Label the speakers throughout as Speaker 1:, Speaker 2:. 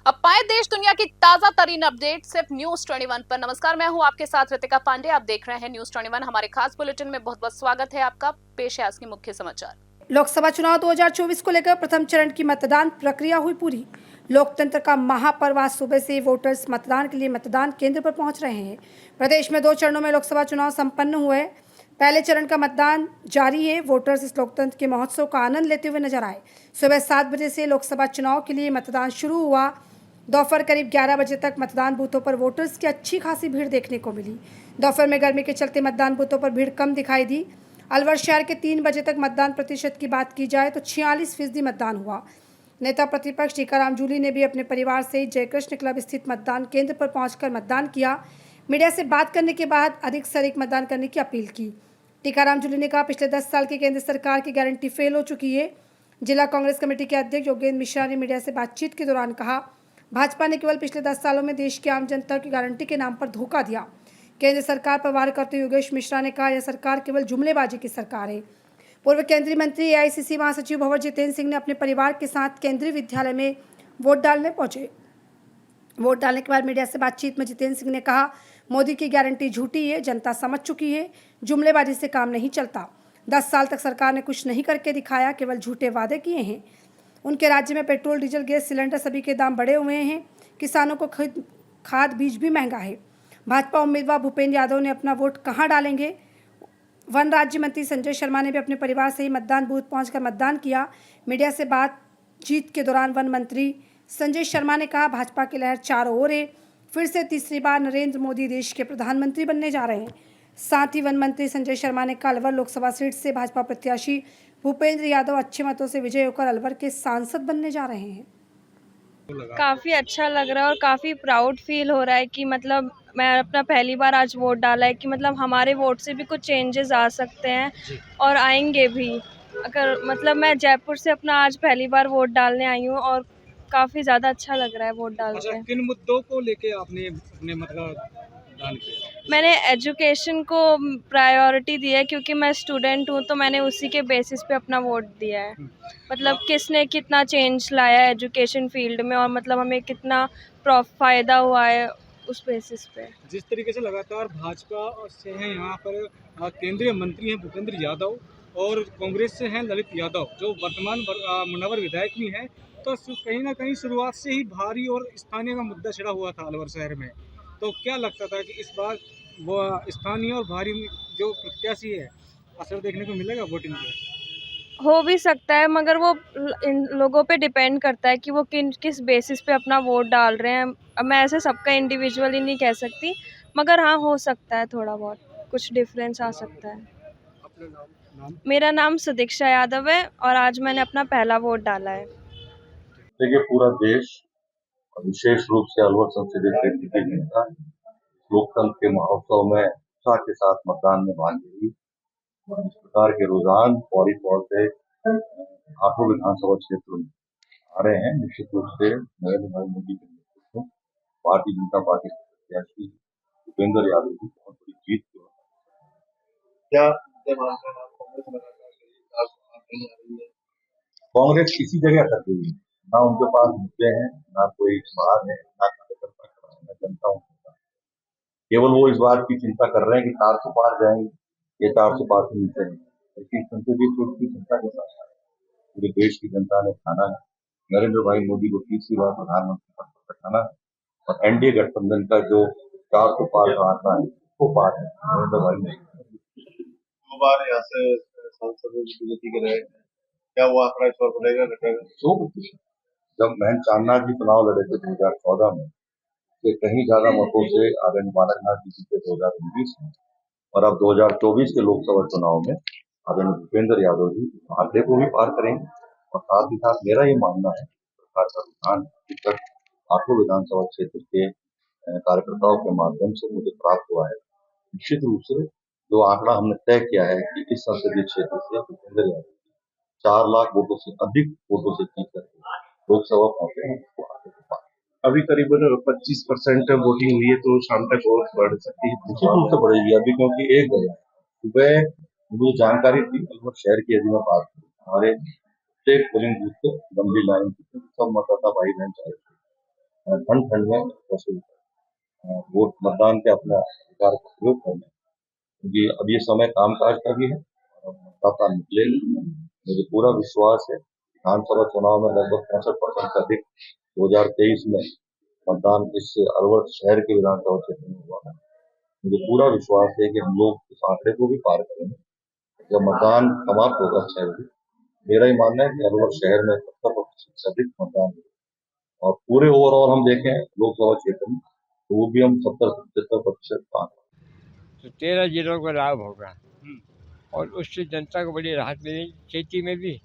Speaker 1: अब पाए देश दुनिया की ताजा तरीन अपडेट सिर्फ न्यूज 21 पर। नमस्कार, मैं हूं आपके साथ रितिका पांडे। आप देख रहे हैं न्यूज 21। हमारे खास बुलेटिन में बहुत बहुत स्वागत है आपका। पेश है आज के मुख्य समाचार।
Speaker 2: लोकसभा चुनाव 2024 को लेकर प्रथम चरण की मतदान प्रक्रिया हुई पूरी। लोकतंत्र का महापर्व आज सुबह से वोटर्स मतदान के लिए मतदान केंद्र पर पहुंच रहे हैं। प्रदेश में 2 चरणों में लोकसभा चुनाव संपन्न हुए। पहले चरण का मतदान जारी है। वोटर्स इस लोकतंत्र के महोत्सव का आनंद लेते हुए नजर आए। सुबह 7 बजे से लोकसभा चुनाव के लिए मतदान शुरू हुआ। दोपहर करीब 11 बजे तक मतदान बूथों पर वोटर्स की अच्छी खासी भीड़ देखने को मिली। दोपहर में गर्मी के चलते मतदान बूथों पर भीड़ कम दिखाई दी। अलवर शहर के 3 बजे तक मतदान प्रतिशत की बात की जाए तो 46% मतदान हुआ। नेता प्रतिपक्ष टीकाराम जूली ने भी अपने परिवार से जयकृष्ण क्लब स्थित मतदान केंद्र पर पहुंचकर मतदान किया। मीडिया से बात करने के बाद अधिक से अधिक मतदान करने की अपील की। टीकाराम जूली ने कहा, पिछले 10 साल की केंद्र सरकार की गारंटी फेल हो चुकी है। जिला कांग्रेस कमेटी के अध्यक्ष योगेंद्र मिश्रा ने मीडिया से बातचीत के दौरान कहा, भाजपा ने केवल पिछले 10 सालों में देश की आम जनता की गारंटी के नाम पर धोखा दिया। केंद्र सरकार पर वार करते योगेश मिश्रा ने कहा, यह सरकार केवल जुमलेबाजी की सरकार है। पूर्व केंद्रीय मंत्री एआईसीसी महासचिव भंवर जितेंद्र सिंह ने अपने परिवार के साथ केंद्रीय विद्यालय में वोट डालने पहुंचे। वोट डालने के बाद मीडिया से बातचीत में जितेंद्र सिंह ने कहा, मोदी की गारंटी झूठी है, जनता समझ चुकी है, जुमलेबाजी से काम नहीं चलता। 10 साल तक सरकार ने कुछ नहीं करके दिखाया, केवल झूठे वादे किए हैं। उनके राज्य में पेट्रोल, डीजल, गैस सिलेंडर सभी के दाम बढ़े हुए हैं। किसानों को खाद बीज भी महंगा है। भाजपा उम्मीदवार भूपेंद्र यादव ने अपना वोट कहां डालेंगे? वन राज्य मंत्री संजय शर्मा ने भी अपने परिवार से ही मतदान बूथ पहुंचकर मतदान किया। मीडिया से बातचीत के दौरान वन मंत्री संजय शर्मा ने कहा, भाजपा की लहर चारों ओर है। फिर से तीसरी बार नरेंद्र मोदी देश के प्रधानमंत्री बनने जा रहे हैं। साथ ही वन मंत्री संजय शर्मा ने कहा, अलवर लोकसभा सीट से भाजपा प्रत्याशी भूपेंद्र यादव अच्छे मतों से विजय होकर अलवर के सांसद बनने जा रहे हैं।
Speaker 3: काफ़ी अच्छा लग रहा है और काफ़ी प्राउड फील हो रहा है कि मतलब मैं अपना पहली बार आज वोट डाला है कि मतलब हमारे वोट से भी कुछ चेंजेस आ सकते हैं और आएंगे भी। अगर मतलब मैं जयपुर से अपना आज पहली बार वोट डालने आई हूँ और काफ़ी ज़्यादा अच्छा लग रहा है वोट डाल के।
Speaker 4: किन मुद्दों को लेके आपने अपने मतलब दान किया?
Speaker 3: मैंने एजुकेशन को प्रायोरिटी दी है क्योंकि मैं स्टूडेंट हूँ, तो मैंने उसी के बेसिस पे अपना वोट दिया है। मतलब किसने कितना चेंज लाया है एजुकेशन फील्ड में और मतलब हमें कितना फ़ायदा हुआ है उस बेसिस पे।
Speaker 4: जिस तरीके से लगातार भाजपा से हैं यहाँ पर केंद्रीय मंत्री हैं भूपेंद्र यादव और कांग्रेस से हैं ललित यादव जो वर्तमान मुनव्वर विधायक भी हैं, तो कहीं ना कहीं शुरुआत से ही भारी और स्थानीय का मुद्दा छिड़ा हुआ था अलवर शहर में। तो क्या लगता था कि इस बार वो स्थानीय और भारी जो प्रत्याशी है असर देखने को मिलेगा वोटिंग पे?
Speaker 3: हो भी सकता है, मगर वो इन लोगों पे डिपेंड करता है कि वो किस बेसिस पे अपना वोट डाल रहे हैं। अब मैं ऐसे सबका इंडिविजुअली नहीं कह सकती, मगर हाँ हो सकता है थोड़ा बहुत कुछ डिफरेंस आ सकता है।
Speaker 4: अपना नाम?
Speaker 3: मेरा नाम सुदीक्षा यादव है और आज मैंने अपना पहला वोट डाला है।
Speaker 5: देखिए, पूरा देश और विशेष रूप से अलवर संसदीय क्षेत्र की जनता लोकतंत्र के महोत्सव में उत्साह के साथ मतदान में भाग लेगी। इस प्रकार के रुझान फौरी तौर से आठों विधानसभा क्षेत्रों में आ रहे हैं। निश्चित रूप से नरेंद्र भाई मोदी के नेतृत्व में भारतीय जनता पार्टी के प्रत्याशी भूपेंद्र यादव की बहुत बड़ी जीत की ओर। क्या कांग्रेस किसी जगह कर गई है, ना उनके पास मुद्दे हैं, ना कोई सवाल है, ना कार्यकर्ता खड़ा है, ना जनता उनके साथ। केवल वो इस बात की चिंता कर रहे हैं कि 400 पार जाएंगे, ये 400 पार से नीचे नहीं। लेकिन संसदीय सीट की जनता के साथ पूरे देश की जनता ने ठाना है नरेंद्र भाई मोदी को तीसरी बार प्रधानमंत्री पद पर बैठाना है और एनडीए गठबंधन का जो 400 पार का आंकड़ा है वो पार है नरेंद्र भाई मोदी। 2 बार यहाँ से सांसद बीजेपी के रहे, क्या वो आंकड़ा इस बार बढ़ेगा घटेगा? 100%। जब महन चांदनाथ जी चुनाव लड़े थे 2014 में, से कहीं ज्यादा मतों से आदरणीय बालकनाथ जी जीते 2019 में, और अब 2024 के लोकसभा चुनाव में आदरणीय भूपेंद्र यादव जी आंकड़े को भी पार करेंगे। और साथ ही साथ मेरा ये मानना है, सरकार का रुझान अभी तक आठों विधानसभा क्षेत्र के कार्यकर्ताओं के माध्यम से मुझे प्राप्त हुआ है। निश्चित रूप से जो आंकड़ा हमने तय किया है कि इस संसदीय क्षेत्र से भूपेंद्र यादव 4 लाख वोटों से अधिक वोटों से जीत करके लोकसभा पहुंचे हैं, उसको आगे को पार।
Speaker 6: अभी करीबन 25% वोटिंग हुई है, तो शाम तक और बढ़ सकती है।
Speaker 5: निश्चित रूप से बढ़ेगी अभी, क्योंकि एक जगह सुबह मुझे जानकारी थी अलवर शहर की, यदि मैं बात करूँ हमारे प्रत्येक पोलिंग बूथ पे लंबी लाइन थी, सब मतदाता भाई बहन चाहे थे। ठंड ठंड में वसूल करें, वोट मतदान के अपने अधिकार का प्रयोग करें, क्योंकि अब ये समय कामकाज का भी है और मतदाता निकलेगा। मुझे पूरा विश्वास है विधानसभा चुनाव में लगभग 65% से अधिक 2023 में मतदान इस अलवर शहर के विधानसभा क्षेत्र में हुआ है। मुझे पूरा विश्वास है कि हम लोग इस आंकड़े को भी पार करेंगे। जब मतदान समाप्त होगा 6 बजे, मेरा ही मानना है कि अलवर शहर में 70% से अधिक मतदान होगा और पूरे ओवरऑल हम देखें लोकसभा क्षेत्र में तो वो भी हम 70-75% पार करेंगे।
Speaker 7: तो 13 जिलों को लाभ होगा और उससे जनता को बड़ी राहत मिलेगी। खेती में भी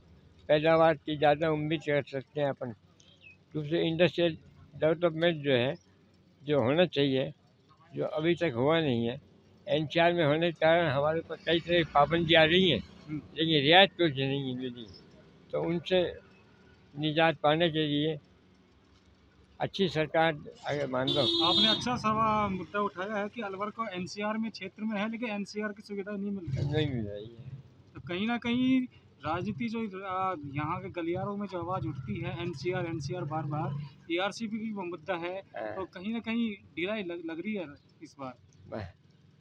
Speaker 7: पैदावार की ज़्यादा उम्मीद कर सकते हैं अपन। दूसरे इंडस्ट्रियल डेवलपमेंट जो है, जो होना चाहिए, जो अभी तक हुआ नहीं है, एनसीआर में होने के कारण हमारे ऊपर कई तरह की पाबंदी आ रही है, लेकिन रियायत कुछ नहीं मिली। तो उनसे निजात पाने के लिए अच्छी सरकार अगर मान लो।
Speaker 4: आपने अच्छा मुद्दा उठाया है कि अलवर को एनसीआर में क्षेत्र में है, लेकिन एनसीआर की सुविधा नहीं मिल
Speaker 7: रही है।
Speaker 4: तो कहीं ना कहीं राजनीति जो यहाँ के गलियारों में जो आवाज़ उठती है एनसीआर बार बार, एआरसीपी की वो मुद्दा है, तो कहीं ना कहीं ढिलाई लग रही है इस बार।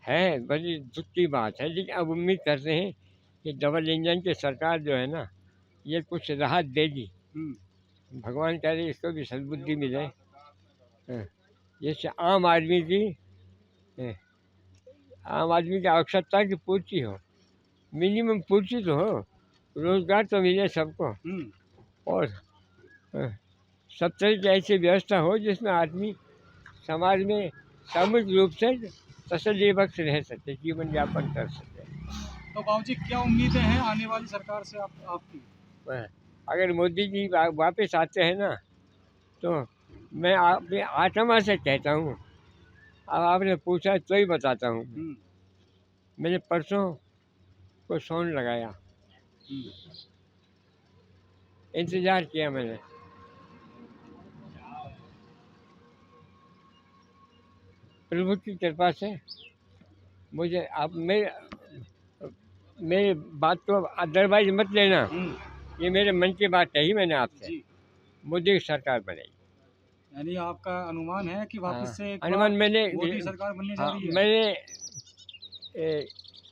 Speaker 7: है बड़ी दुख की बात है, लेकिन अब उम्मीद करते हैं कि डबल इंजन की सरकार जो है ना, ये कुछ राहत देगी। भगवान करे इसको भी सद्बुद्धि मिले, जिससे आम आदमी की आवश्यकता की पूर्ति हो, मिनिमम पूर्ति तो हो, रोजगार तो मिले सबको और सब तरह की ऐसी व्यवस्था हो जिसमें आदमी समाज में सामूहिक रूप से तसल्ली बख्श रह सके, जीवन यापन कर सके।
Speaker 4: तो बाबूजी क्या उम्मीदें हैं आने वाली सरकार से आपकी?
Speaker 7: अगर मोदी जी वापस आते हैं ना, तो मैं अपनी आत्मा से कहता हूँ, अब आपने पूछा तो ही बताता हूँ। मैंने परसों को सोन लगाया, इंतज़ार किया मैंने, प्रभु की कृपा से मुझे आप मेरी बात को अदरवाइज मत लेना, ये मेरे मन की बात कही मैंने आपसे। मोदी की सरकार बनेगी,
Speaker 4: यानी आपका अनुमान है कि वापस से
Speaker 7: अनुमान मैंने
Speaker 4: मोदी सरकार बनने जा रही है।
Speaker 7: मैंने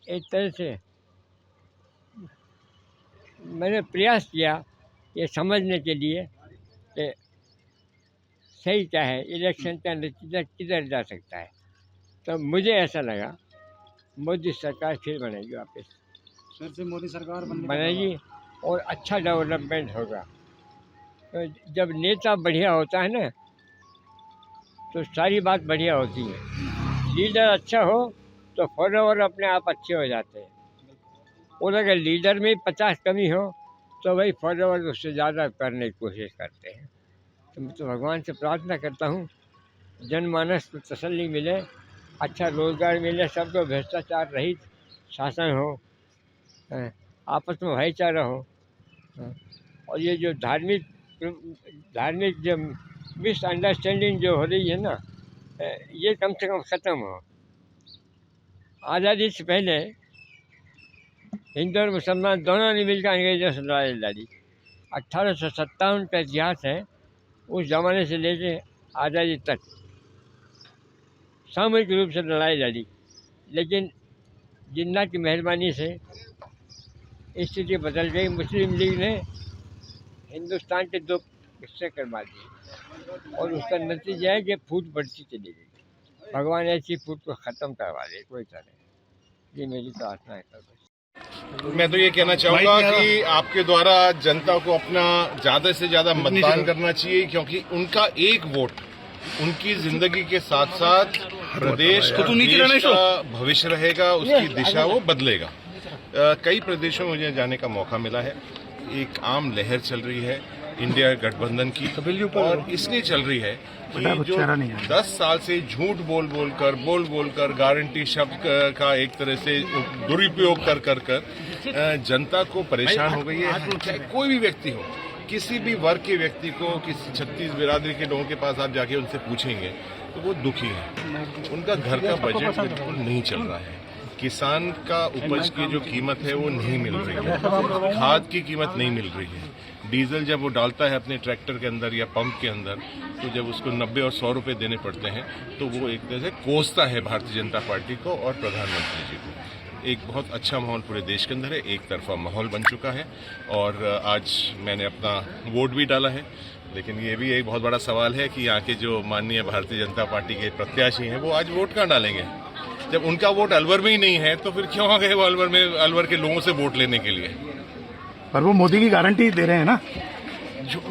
Speaker 7: एक तरह से मैंने प्रयास किया ये समझने के लिए कि सही क्या है, इलेक्शन का नतीजा किधर जा सकता है। तो मुझे ऐसा लगा मोदी सरकार फिर बनेगी, वापस
Speaker 4: फिर से मोदी सरकार
Speaker 7: बनेगी और अच्छा डेवलपमेंट होगा। तो जब नेता बढ़िया होता है ना, तो सारी बात बढ़िया होती है। लीडर अच्छा हो तो फॉलोअर अपने आप अच्छे हो जाते हैं, और अगर लीडर में 50 कमी हो तो वही फॉलोअर उससे ज़्यादा करने की कोशिश करते हैं। तो मैं तो भगवान से प्रार्थना करता हूँ जनमानस को तसल्ली मिले, अच्छा रोज़गार मिले, सबको भ्रष्टाचार रहित शासन हो, आपस में भाईचारा हो, और ये जो धार्मिक जो मिसअंडरस्टैंडिंग जो हो रही है ना, ये कम से कम ख़त्म हो। आज़ादी से पहले हिंदू और मुसलमान दोनों ने मिलकर अंग्रेजों से लड़ाई लड़ी। 1857 का इतिहास है, उस ज़माने से लेके आज़ादी तक सामूहिक रूप से लड़ाई लड़ी, लेकिन जिन्ना की मेहरबानी से स्थिति बदल गई। मुस्लिम लीग ने हिंदुस्तान के 2 हिस्से करवा दिए और उसका नतीजा है कि फूट बढ़ती चली गई। भगवान ऐसी फूट को ख़त्म करवा दे कोई तरह, ये मेरी प्रार्थना है।
Speaker 6: मैं तो ये कहना चाहूँगा कि आपके द्वारा जनता को अपना ज़्यादा से ज़्यादा मतदान करना चाहिए, क्योंकि उनका एक वोट उनकी जिंदगी के साथ साथ प्रदेश का भविष्य रहेगा, उसकी दिशा वो बदलेगा। कई प्रदेशों में मुझे जाने का मौका मिला है। एक आम लहर चल रही है इंडिया गठबंधन की, और इसलिए चल रही है कि जो 10 साल से झूठ बोल बोल कर गारंटी शब्द का एक तरह से दुरुपयोग कर जनता को परेशान हो गई है। चाहे कोई भी व्यक्ति हो, किसी भी वर्ग के व्यक्ति को, किसी 36 बिरादरी के लोगों के पास आप जाके उनसे पूछेंगे तो वो दुखी है। उनका घर का बजट बिल्कुल नहीं चल रहा है, किसान का उपज की जो कीमत है वो नहीं मिल रही है, खाद की कीमत नहीं मिल रही है, डीजल जब वो डालता है अपने ट्रैक्टर के अंदर या पंप के अंदर, तो जब उसको 90 और 100 रुपए देने पड़ते हैं तो वो एक तरह से कोसता है भारतीय जनता पार्टी को और प्रधानमंत्री जी को। एक बहुत अच्छा माहौल पूरे देश के अंदर है, एक तरफा माहौल बन चुका है और आज मैंने अपना वोट भी डाला है। लेकिन ये भी एक बहुत बड़ा सवाल है कि यहाँ के जो माननीय भारतीय जनता पार्टी के प्रत्याशी हैं वो आज वोट कहाँ डालेंगे। जब उनका वोट अलवर में ही नहीं है तो फिर क्यों आ गए वो अलवर में, अलवर के लोगों से वोट लेने के लिए।
Speaker 8: पर वो मोदी की गारंटी दे रहे हैं ना।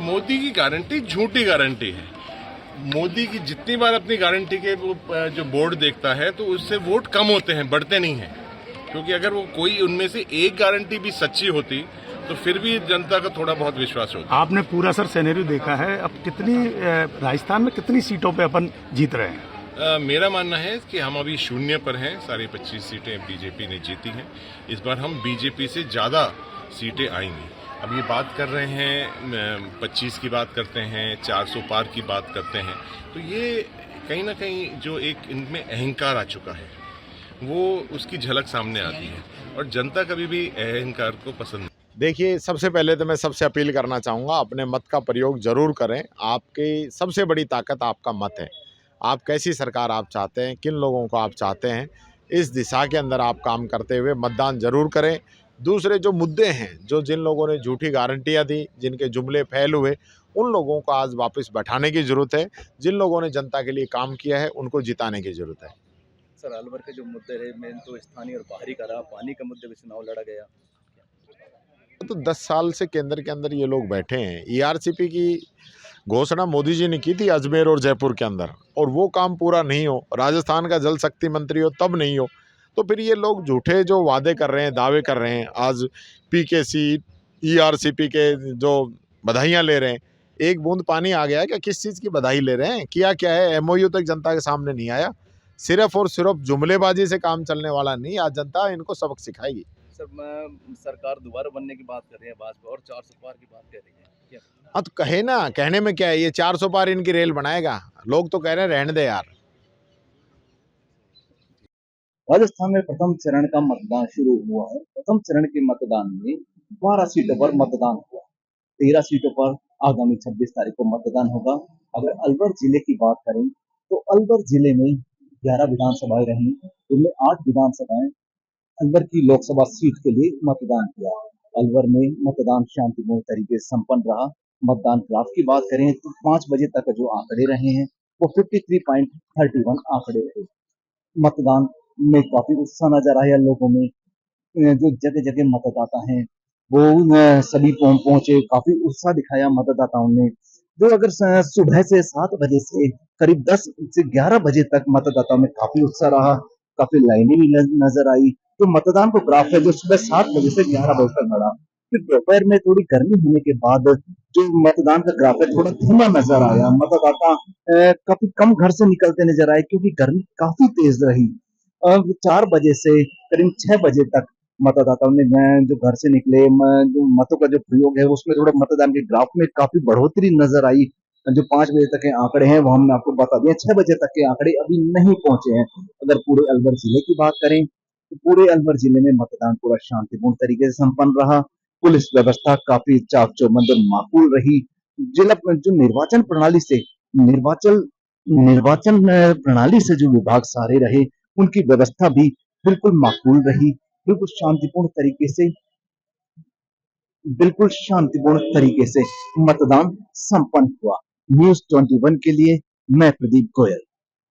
Speaker 6: मोदी की गारंटी झूठी गारंटी है। मोदी की जितनी बार अपनी गारंटी के वो जो बोर्ड देखता है तो उससे वोट कम होते हैं, बढ़ते नहीं हैं। क्योंकि अगर वो कोई उनमें से एक गारंटी भी सच्ची होती तो फिर भी जनता का थोड़ा बहुत विश्वास होता।
Speaker 8: आपने पूरा सर सिनेरियो देखा है, अब कितनी राजस्थान में कितनी सीटों पे अपन जीत रहे हैं?
Speaker 6: मेरा मानना है कि हम अभी शून्य पर हैं। सारी 25 सीटें बीजेपी ने जीती हैं। इस बार हम बीजेपी से ज्यादा सीटें आएंगी। अब ये बात कर रहे हैं 25 की बात करते हैं, 400 पार की बात करते हैं, तो ये कहीं ना कहीं जो एक इनमें अहंकार आ चुका है वो उसकी झलक सामने आती है और जनता कभी भी अहंकार को पसंद नहीं।
Speaker 9: देखिए, सबसे पहले तो मैं सबसे अपील करना चाहूँगा, अपने मत का प्रयोग जरूर करें। आपकी सबसे बड़ी ताकत आपका मत है। आप कैसी सरकार आप चाहते हैं, किन लोगों को आप चाहते हैं, इस दिशा के अंदर आप काम करते हुए मतदान जरूर करें। दूसरे जो मुद्दे हैं, जो जिन लोगों ने झूठी गारंटियां दी, जिनके जुमले फैल हुए, उन लोगों को आज वापस बैठाने की ज़रूरत है। जिन लोगों ने जनता के लिए काम किया है उनको जिताने की ज़रूरत है।
Speaker 10: सर, अलवर के जो मुद्दे रहे, मेन तो स्थानीय और बाहरी का रहा, पानी के मुद्दे पे चुनाव लड़ा गया।
Speaker 9: तो 10 साल से केंद्र के अंदर ये लोग बैठे हैं। ERCP की घोषणा मोदी जी ने की थी अजमेर और जयपुर के अंदर, और वो काम पूरा नहीं हो, राजस्थान का जल शक्ति मंत्री हो तब नहीं हो, तो फिर ये लोग झूठे जो वादे कर रहे हैं, दावे कर रहे हैं। आज PKC ERCP के जो बधाइयाँ ले रहे हैं, एक बूंद पानी आ गया है क्या? किस चीज़ की बधाई ले रहे हैं? किया क्या है? MOU तक जनता के सामने नहीं आया। सिर्फ और सिर्फ जुमलेबाजी से काम चलने वाला नहीं। आज जनता इनको सबक सिखाएगी।
Speaker 10: सर, सरकार दोबारा बनने की बात कर रही है भाजपा और 400 पार की बात कर रही है क्या?
Speaker 9: हाँ तो कहे ना, कहने में क्या है, ये 400 पार इनकी रेल बनाएगा। लोग तो कह रहे हैं रहने दे यार।
Speaker 10: राजस्थान में प्रथम चरण का मतदान शुरू हुआ है। प्रथम चरण के मतदान में 12 सीटों पर मतदान हुआ। 13 सीटों पर आगामी 26 तारीख को मतदान होगा। अगर अलवर जिले की बात करें तो अलवर जिले में 11 विधानसभाएं रही, जिनमें 8 विधानसभाएं अलवर की लोकसभा सीट के लिए मतदान किया। अलवर में मतदान शांतिपूर्ण तरीके से संपन्न रहा। मतदान ग्राफ की बात करें तो 5 बजे तक जो आंकड़े रहे हैं वो 53.31 आंकड़े रहे। मतदान में काफी उत्साह नजर आया लोगों में। जो जगह जगह मतदाता हैं वो सभी पहुंचे, काफी उत्साह दिखाया मतदाताओं ने। जो अगर सुबह से 7 बजे से करीब 10 से 11 बजे तक मतदाताओं में काफी उत्साह रहा, काफी लाइनें भी नजर आई। जो मतदान को ग्राफ है जो सुबह 7 बजे से 11 बजे तक बढ़ा, फिर दोपहर में थोड़ी गर्मी होने के बाद जो मतदान का ग्राफ है थोड़ा धीमा नजर आया। मतदाता काफी कम घर से निकलते नजर आए क्योंकि गर्मी काफी तेज रही। 4 बजे से करीब 6 बजे तक मतदाताओं ने जो घर से निकले, जो मतों का जो प्रयोग है उसमें थोड़ा मतदान के ग्राफ में काफी बढ़ोतरी नजर आई। जो 5 बजे तक के आंकड़े हैं वो हमने आपको बता दिए। 6 बजे तक के आंकड़े अभी नहीं पहुंचे हैं। अगर पूरे अलवर जिले की बात करें तो पूरे अलवर जिले में मतदान पूरा शांतिपूर्ण तरीके से संपन्न रहा। पुलिस व्यवस्था काफी चाक चौबंद और माकूल रही। जिला जो निर्वाचन प्रणाली से जो विभाग सारे रहे उनकी व्यवस्था भी बिल्कुल माकूल रही। बिल्कुल शांतिपूर्ण तरीके से मतदान संपन्न हुआ। न्यूज़ 21 के लिए मैं प्रदीप गोयल।